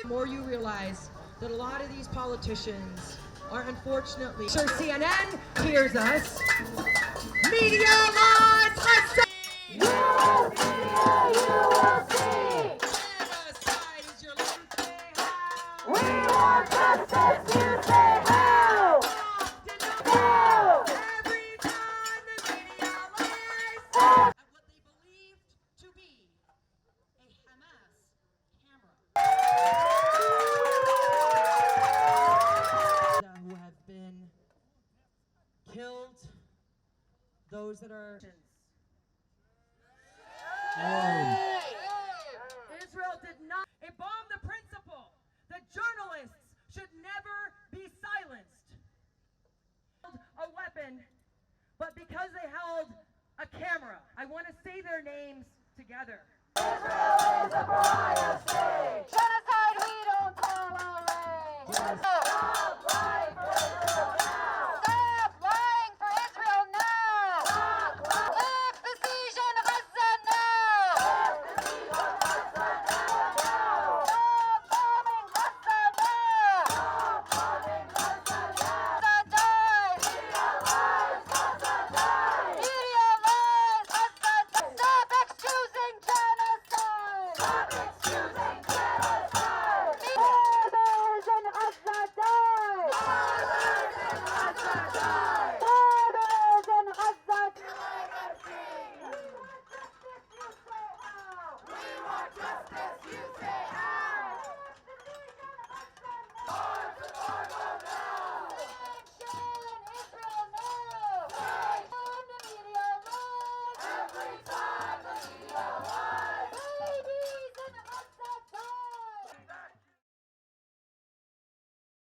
The more you realize that a lot of these politicians are unfortunately. Sure, CNN hears us. Media Alliance, let's say. Genocide is your life. We want justice, you say how? Every time the media lies at what they believed to be a Hamas camera. Who have been killed, those that are. Israel did not. It bombed the principle that journalists should never be silenced. A weapon, but because they held a camera, I want to say their names together. Israel is a pariah state. Genocide we don't tolerate. Stop lying for Israel now. Stop lying for Israel now. Stop lying. Lift the siege on Gaza now. Lift the siege on Gaza now. Stop bombing Gaza now. Stop bombing Gaza now. Gaza dies. Media lies. Gaza dies. Media lies. Gaza dies. Stop excusing genocide. Stop excusing genocide. Mothers in Gaza die. Mothers in Gaza die. Mothers in Gaza die. We want justice, you say how? More tomorrow now. Action in Israel now. Action in the media lies. Every time.